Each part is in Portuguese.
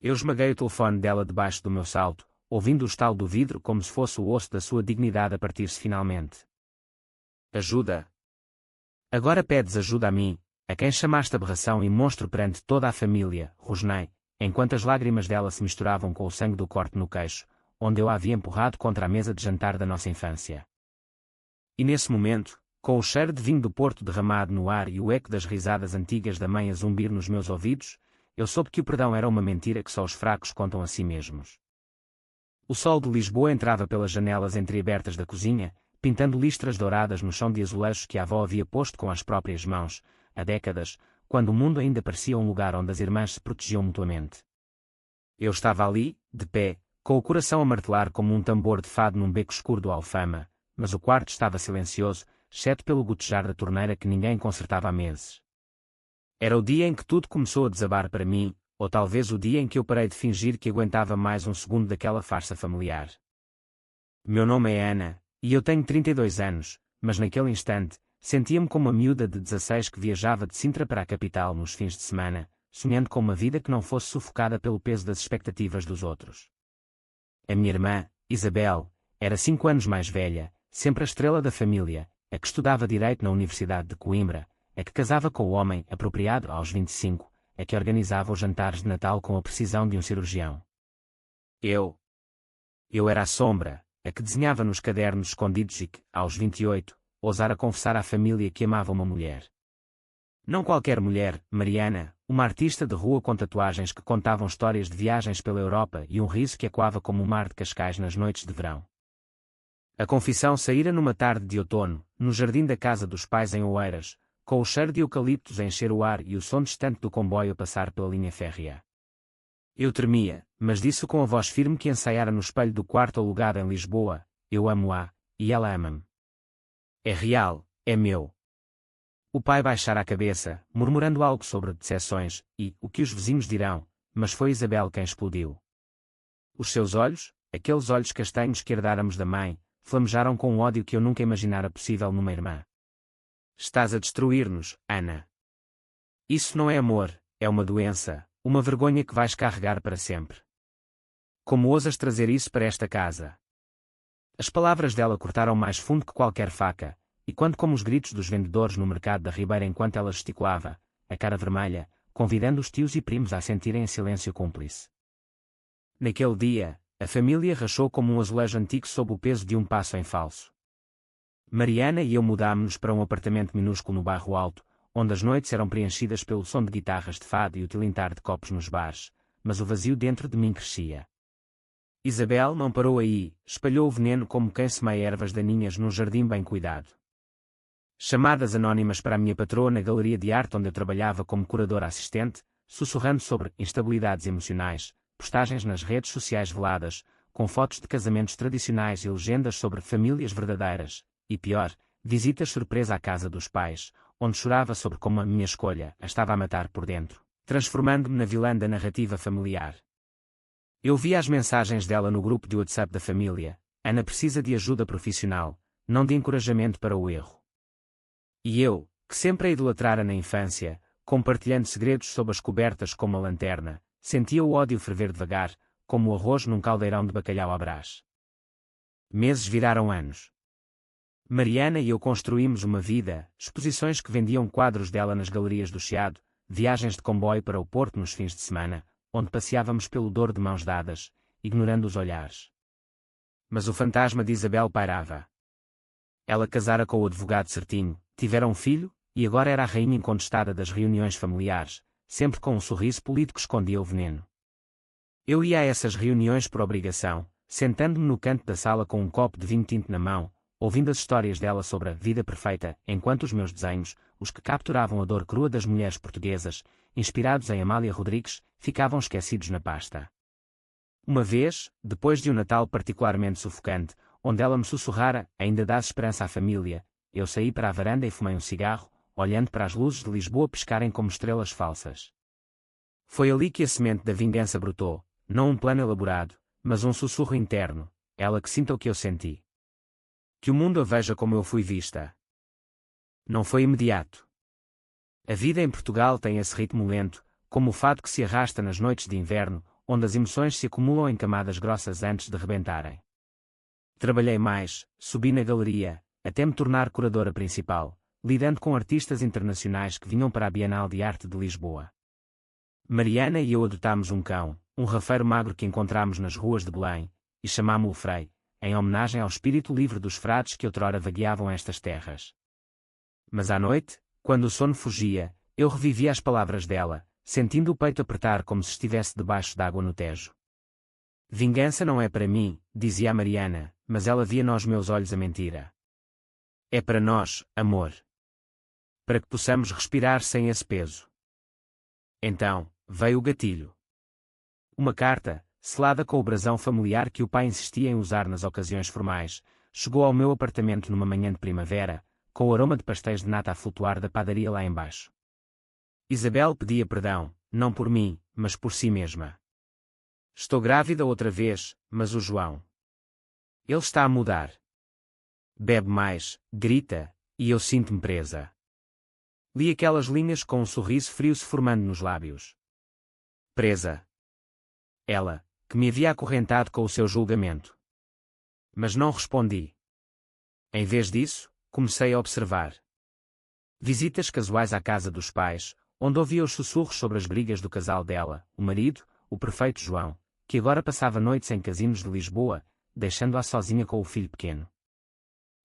Eu esmaguei o telefone dela debaixo do meu salto, ouvindo o estalo do vidro como se fosse o osso da sua dignidade a partir-se finalmente. Ajuda! Agora pedes ajuda a mim, a quem chamaste aberração e monstro perante toda a família, rosnei, enquanto as lágrimas dela se misturavam com o sangue do corte no queixo, onde eu a havia empurrado contra a mesa de jantar da nossa infância. E nesse momento, com o cheiro de vinho do Porto derramado no ar e o eco das risadas antigas da mãe a zumbir nos meus ouvidos, eu soube que o perdão era uma mentira que só os fracos contam a si mesmos. O sol de Lisboa entrava pelas janelas entreabertas da cozinha, pintando listras douradas no chão de azulejos que a avó havia posto com as próprias mãos, há décadas, quando o mundo ainda parecia um lugar onde as irmãs se protegiam mutuamente. Eu estava ali, de pé, com o coração a martelar como um tambor de fado num beco escuro do Alfama, mas o quarto estava silencioso, exceto pelo gotejar da torneira que ninguém consertava há meses. Era o dia em que tudo começou a desabar para mim, ou talvez o dia em que eu parei de fingir que aguentava mais um segundo daquela farsa familiar. Meu nome é Ana, e eu tenho 32 anos, mas naquele instante, sentia-me como uma miúda de 16 que viajava de Sintra para a capital nos fins de semana, sonhando com uma vida que não fosse sufocada pelo peso das expectativas dos outros. A minha irmã, Isabel, era 5 anos mais velha, sempre a estrela da família, a que estudava Direito na Universidade de Coimbra, a que casava com o homem apropriado aos 25, a que organizava os jantares de Natal com a precisão de um cirurgião. Eu era a sombra, a que desenhava nos cadernos escondidos e que, aos 28, ousara confessar à família que amava uma mulher. Não qualquer mulher, Mariana, uma artista de rua com tatuagens que contavam histórias de viagens pela Europa e um riso que ecoava como o mar de Cascais nas noites de verão. A confissão saíra numa tarde de outono, no jardim da casa dos pais em Oeiras, com o cheiro de eucaliptos a encher o ar e o som distante do comboio a passar pela linha férrea. Eu tremia, mas disse com a voz firme que ensaiara no espelho do quarto alugado em Lisboa: eu amo-a, e ela ama-me. É real, é meu. O pai baixara a cabeça, murmurando algo sobre decepções, e, o que os vizinhos dirão, mas foi Isabel quem explodiu. Os seus olhos, aqueles olhos castanhos que herdáramos da mãe, flamejaram com um ódio que eu nunca imaginara possível numa irmã. Estás a destruir-nos, Ana. Isso não é amor, é uma doença, uma vergonha que vais carregar para sempre. Como ousas trazer isso para esta casa? As palavras dela cortaram mais fundo que qualquer faca, e quando como os gritos dos vendedores no mercado da Ribeira enquanto ela gesticulava, a cara vermelha, convidando os tios e primos a sentirem em silêncio cúmplice. Naquele dia, a família rachou como um azulejo antigo sob o peso de um passo em falso. Mariana e eu mudámos-nos para um apartamento minúsculo no bairro Alto, onde as noites eram preenchidas pelo som de guitarras de fado e o tilintar de copos nos bares, mas o vazio dentro de mim crescia. Isabel não parou aí, espalhou o veneno como quem semeia ervas daninhas num jardim bem cuidado. Chamadas anónimas para a minha patroa na galeria de arte onde eu trabalhava como curadora assistente, sussurrando sobre instabilidades emocionais, postagens nas redes sociais veladas, com fotos de casamentos tradicionais e legendas sobre famílias verdadeiras, e pior, visitas surpresa à casa dos pais, onde chorava sobre como a minha escolha a estava a matar por dentro, transformando-me na vilã da narrativa familiar. Eu via as mensagens dela no grupo de WhatsApp da família: Ana precisa de ajuda profissional, não de encorajamento para o erro. E eu, que sempre a idolatrara na infância, compartilhando segredos sob as cobertas como a lanterna, sentia o ódio ferver devagar, como o arroz num caldeirão de bacalhau à brás. Meses viraram anos. Mariana e eu construímos uma vida, exposições que vendiam quadros dela nas galerias do Chiado, viagens de comboio para o Porto nos fins de semana, onde passeávamos pelo Douro de mãos dadas, ignorando os olhares. Mas o fantasma de Isabel pairava. Ela casara com o advogado certinho, tivera um filho, e agora era a rainha incontestada das reuniões familiares, sempre com um sorriso político que escondia o veneno. Eu ia a essas reuniões por obrigação, sentando-me no canto da sala com um copo de vinho tinto na mão, ouvindo as histórias dela sobre a vida perfeita, enquanto os meus desenhos, os que capturavam a dor crua das mulheres portuguesas, inspirados em Amália Rodrigues, ficavam esquecidos na pasta. Uma vez, depois de um Natal particularmente sufocante, onde ela me sussurrara: ainda dás esperança à família, eu saí para a varanda e fumei um cigarro, olhando para as luzes de Lisboa piscarem como estrelas falsas. Foi ali que a semente da vingança brotou, não um plano elaborado, mas um sussurro interno: ela que sinta o que eu senti. Que o mundo a veja como eu fui vista. Não foi imediato. A vida em Portugal tem esse ritmo lento, como o fado que se arrasta nas noites de inverno, onde as emoções se acumulam em camadas grossas antes de rebentarem. Trabalhei mais, subi na galeria, até me tornar curadora principal, lidando com artistas internacionais que vinham para a Bienal de Arte de Lisboa. Mariana e eu adotámos um cão, um rafeiro magro que encontramos nas ruas de Belém, e chamámo-o Frei, em homenagem ao espírito livre dos frades que outrora vagueavam estas terras. Mas à noite, quando o sono fugia, eu revivia as palavras dela, sentindo o peito apertar como se estivesse debaixo d'água no Tejo. Vingança não é para mim, dizia a Mariana, mas ela via nos meus olhos a mentira. É para nós, amor. Para que possamos respirar sem esse peso. Então, veio o gatilho. Uma carta, selada com o brasão familiar que o pai insistia em usar nas ocasiões formais, chegou ao meu apartamento numa manhã de primavera, com o aroma de pastéis de nata a flutuar da padaria lá embaixo. Isabel pedia perdão, não por mim, mas por si mesma. Estou grávida outra vez, mas o João. Ele está a mudar. Bebe mais, grita, e eu sinto-me presa. Li aquelas linhas com um sorriso frio se formando nos lábios. Presa. Ela, que me havia acorrentado com o seu julgamento. Mas não respondi. Em vez disso, comecei a observar. Visitas casuais à casa dos pais, onde ouvia os sussurros sobre as brigas do casal dela, o marido, o perfeito João, que agora passava noites em casinos de Lisboa, deixando-a sozinha com o filho pequeno.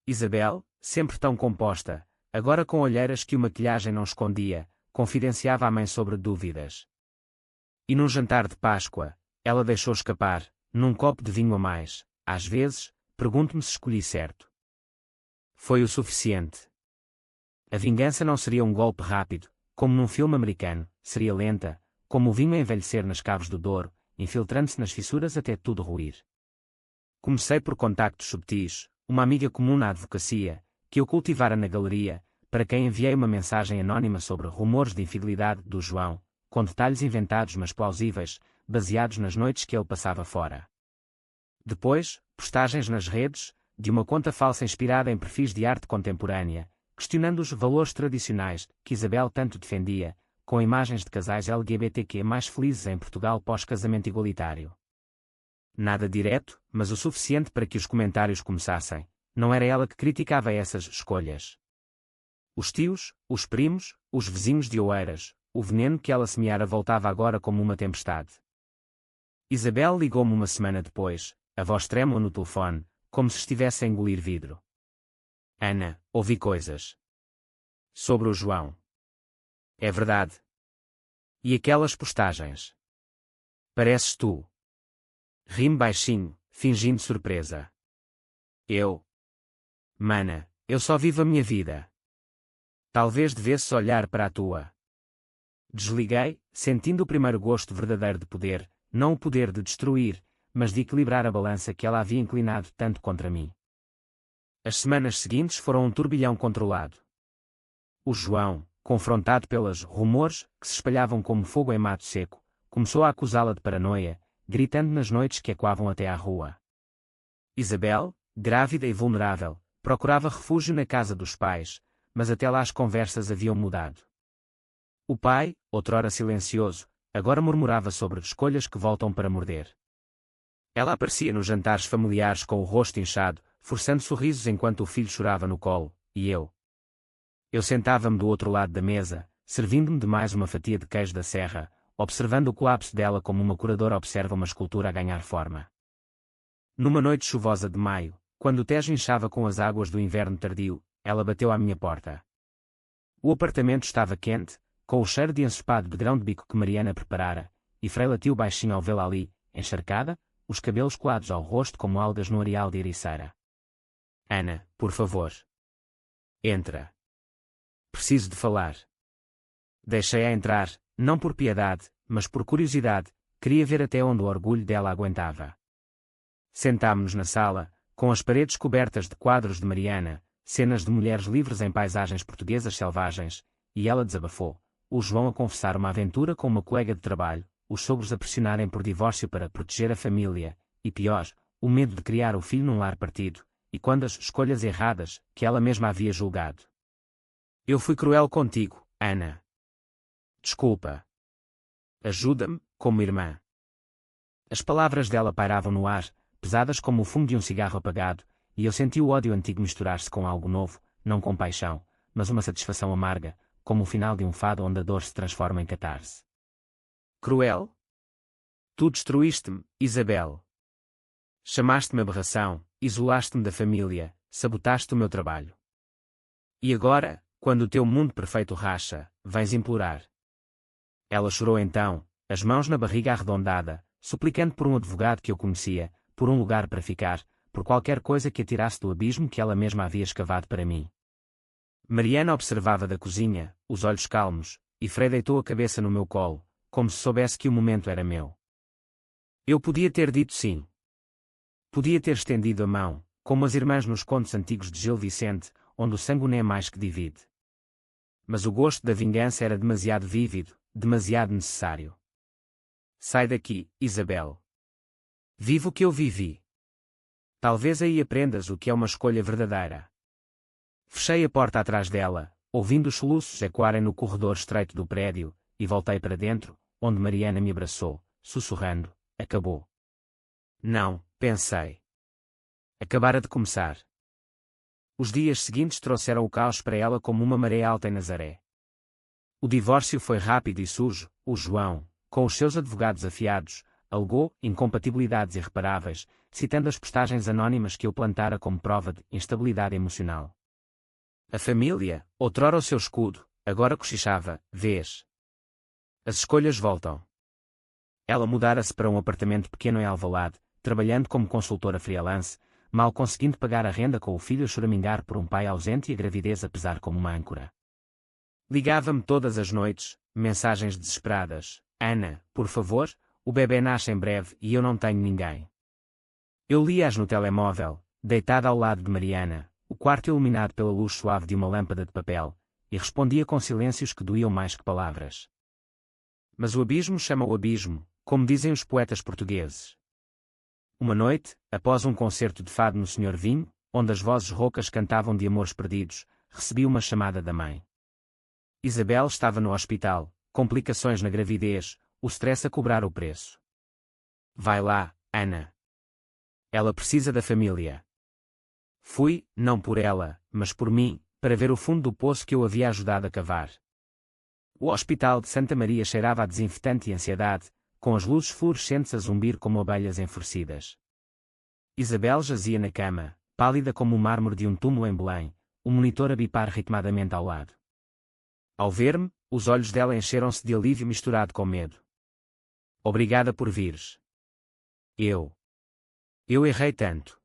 Isabel, sempre tão composta, agora com olheiras que a maquilhagem não escondia, confidenciava à mãe sobre dúvidas. E num jantar de Páscoa, ela deixou escapar, num copo de vinho a mais, às vezes, pergunto-me se escolhi certo. Foi o suficiente. A vingança não seria um golpe rápido, como num filme americano, seria lenta, como o vinho a envelhecer nas caves do Douro, infiltrando-se nas fissuras até tudo ruir. Comecei por contactos subtis, uma amiga comum na advocacia, que eu cultivara na galeria, para quem enviei uma mensagem anónima sobre rumores de infidelidade do João, com detalhes inventados mas plausíveis, baseados nas noites que ele passava fora. Depois, postagens nas redes, de uma conta falsa inspirada em perfis de arte contemporânea, questionando os valores tradicionais que Isabel tanto defendia, com imagens de casais LGBTQ mais felizes em Portugal pós-casamento igualitário. Nada direto, mas o suficiente para que os comentários começassem. Não era ela que criticava essas escolhas. Os tios, os primos, os vizinhos de Oeiras, o veneno que ela semeara voltava agora como uma tempestade. Isabel ligou-me uma semana depois, a voz trêmula no telefone, como se estivesse a engolir vidro. Ana, ouvi coisas. Sobre o João. É verdade. E aquelas postagens? Pareces tu. Ri-me baixinho, fingindo surpresa. Eu? Mana, eu só vivo a minha vida. Talvez devesses olhar para a tua. Desliguei, sentindo o primeiro gosto verdadeiro de poder, não o poder de destruir, mas de equilibrar a balança que ela havia inclinado tanto contra mim. As semanas seguintes foram um turbilhão controlado. O João, confrontado pelos rumores que se espalhavam como fogo em mato seco, começou a acusá-la de paranoia, gritando nas noites que ecoavam até à rua. Isabel, grávida e vulnerável, procurava refúgio na casa dos pais, mas até lá as conversas haviam mudado. O pai, outrora silencioso, agora murmurava sobre escolhas que voltam para morder. Ela aparecia nos jantares familiares com o rosto inchado, forçando sorrisos enquanto o filho chorava no colo, e eu. Eu sentava-me do outro lado da mesa, servindo-me de mais uma fatia de queijo da serra, observando o colapso dela como uma curadora observa uma escultura a ganhar forma. Numa noite chuvosa de maio, quando o Tejo inchava com as águas do inverno tardio, ela bateu à minha porta. O apartamento estava quente, com o cheiro de ensopado de grão de bico que Mariana preparara, e Frei latiu baixinho ao vê-la ali, encharcada, os cabelos colados ao rosto como algas no areal de ericeira. Ana, por favor. Entra. Preciso de falar. Deixei-a entrar, não por piedade, mas por curiosidade, queria ver até onde o orgulho dela aguentava. Sentámo-nos na sala, com as paredes cobertas de quadros de Mariana, cenas de mulheres livres em paisagens portuguesas selvagens, e ela desabafou, o João a confessar uma aventura com uma colega de trabalho, os sogros a pressionarem por divórcio para proteger a família, e pior, o medo de criar o filho num lar partido, e quando as escolhas erradas, que ela mesma havia julgado. Eu fui cruel contigo, Ana. Desculpa. Ajuda-me, como irmã. As palavras dela pairavam no ar, pesadas como o fumo de um cigarro apagado, e eu senti o ódio antigo misturar-se com algo novo, não com paixão, mas uma satisfação amarga, como o final de um fado onde a dor se transforma em catarse. Cruel? Tu destruíste-me, Isabel. Chamaste-me aberração, isolaste-me da família, sabotaste o meu trabalho. E agora, quando o teu mundo perfeito racha, vens implorar. Ela chorou então, as mãos na barriga arredondada, suplicando por um advogado que eu conhecia, por um lugar para ficar, por qualquer coisa que a tirasse do abismo que ela mesma havia escavado para mim. Mariana observava da cozinha, os olhos calmos, e Frei deitou a cabeça no meu colo, como se soubesse que o momento era meu. Eu podia ter dito sim. Podia ter estendido a mão, como as irmãs nos contos antigos de Gil Vicente, onde o sangue não é mais que divide. Mas o gosto da vingança era demasiado vívido, demasiado necessário. Sai daqui, Isabel. Vive o que eu vivi. Talvez aí aprendas o que é uma escolha verdadeira. Fechei a porta atrás dela, ouvindo os soluços ecoarem no corredor estreito do prédio, e voltei para dentro, onde Mariana me abraçou, sussurrando, acabou. Não, pensei. Acabara de começar. Os dias seguintes trouxeram o caos para ela como uma maré alta em Nazaré. O divórcio foi rápido e sujo. O João, com os seus advogados afiados, alegou incompatibilidades irreparáveis, citando as postagens anónimas que eu plantara como prova de instabilidade emocional. A família, outrora o seu escudo, agora cochichava, vês. As escolhas voltam. Ela mudara-se para um apartamento pequeno em Alvalade, trabalhando como consultora freelance, mal conseguindo pagar a renda com o filho a choramingar por um pai ausente e a gravidez a pesar como uma âncora. Ligava-me todas as noites, mensagens desesperadas. Ana, por favor, o bebê nasce em breve e eu não tenho ninguém. Eu lia-as no telemóvel, deitada ao lado de Mariana, o quarto iluminado pela luz suave de uma lâmpada de papel, e respondia com silêncios que doíam mais que palavras. Mas o abismo chama o abismo, como dizem os poetas portugueses. Uma noite, após um concerto de fado no Senhor Vinho, onde as vozes roucas cantavam de amores perdidos, recebi uma chamada da mãe. Isabel estava no hospital, complicações na gravidez, o stress a cobrar o preço. Vai lá, Ana. Ela precisa da família. Fui, não por ela, mas por mim, para ver o fundo do poço que eu havia ajudado a cavar. O hospital de Santa Maria cheirava a desinfetante e ansiedade, com as luzes fluorescentes a zumbir como abelhas enfurecidas. Isabel jazia na cama, pálida como o mármore de um túmulo em Belém, o monitor a bipar ritmadamente ao lado. Ao ver-me, os olhos dela encheram-se de alívio misturado com medo. Obrigada por vires. Eu errei tanto.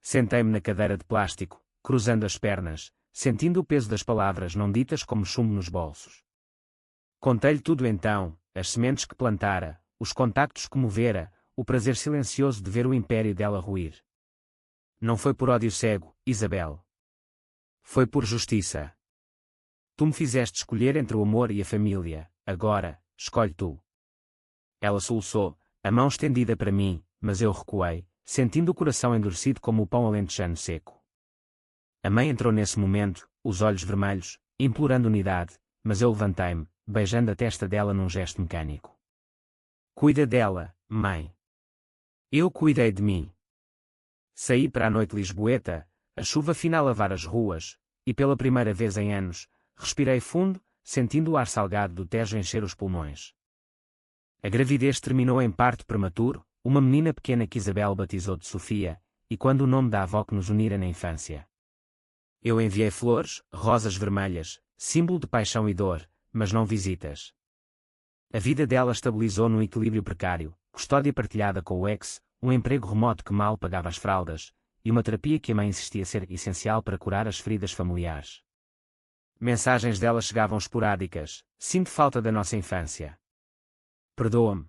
Sentei-me na cadeira de plástico, cruzando as pernas, sentindo o peso das palavras não ditas como chumbo nos bolsos. Contei-lhe tudo então, as sementes que plantara, os contactos que movera, o prazer silencioso de ver o império dela ruir. Não foi por ódio cego, Isabel. Foi por justiça. Tu me fizeste escolher entre o amor e a família, agora, escolhe tu. Ela soluçou, a mão estendida para mim, mas eu recuei, sentindo o coração endurecido como o pão alentejano seco. A mãe entrou nesse momento, os olhos vermelhos, implorando unidade, mas eu levantei-me, beijando a testa dela num gesto mecânico. Cuida dela, mãe. Eu cuidei de mim. Saí para a noite lisboeta, a chuva fina a lavar as ruas, e pela primeira vez em anos, respirei fundo, sentindo o ar salgado do Tejo encher os pulmões. A gravidez terminou em parto prematuro, uma menina pequena que Isabel batizou de Sofia, e quando o nome da avó que nos unira na infância. Eu enviei flores, rosas vermelhas, símbolo de paixão e dor, mas não visitas. A vida dela estabilizou num equilíbrio precário, custódia partilhada com o ex, um emprego remoto que mal pagava as fraldas, e uma terapia que a mãe insistia ser essencial para curar as feridas familiares. Mensagens dela chegavam esporádicas, sinto falta da nossa infância. Perdoa-me.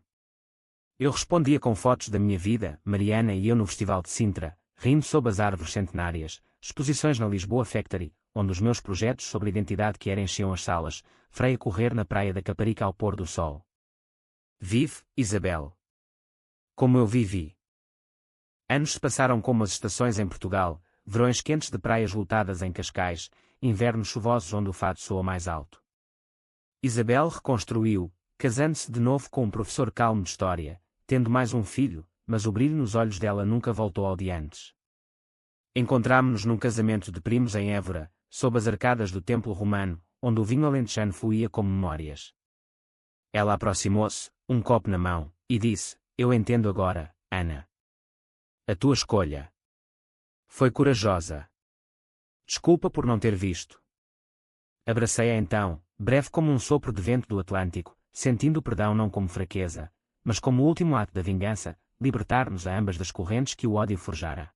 Eu respondia com fotos da minha vida, Mariana e eu no Festival de Sintra, rindo sob as árvores centenárias, exposições na Lisboa Factory, onde os meus projetos sobre identidade que enchiam as salas, Frei a correr na praia da Caparica ao pôr do sol. Vive, Isabel. Como eu vivi. Anos se passaram como as estações em Portugal, verões quentes de praias lotadas em Cascais, invernos chuvosos onde o fado soa mais alto. Isabel reconstruiu, casando-se de novo com um professor calmo de história, tendo mais um filho, mas o brilho nos olhos dela nunca voltou ao de antes. Encontrámo-nos num casamento de primos em Évora, sob as arcadas do templo romano, onde o vinho alentejano fluía como memórias. Ela aproximou-se, um copo na mão, e disse: Eu entendo agora, Ana. A tua escolha foi corajosa. Desculpa por não ter visto. Abracei-a então, breve como um sopro de vento do Atlântico, sentindo o perdão não como fraqueza, mas como o último ato da vingança, libertar-nos a ambas das correntes que o ódio forjara.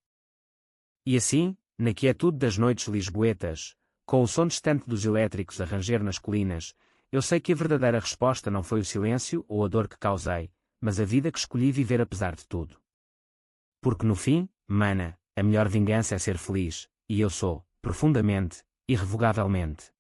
E assim, na quietude das noites lisboetas, com o som distante dos elétricos a ranger nas colinas, eu sei que a verdadeira resposta não foi o silêncio ou a dor que causei, mas a vida que escolhi viver apesar de tudo. Porque no fim, mana, a melhor vingança é ser feliz, e eu sou, profundamente, irrevogavelmente,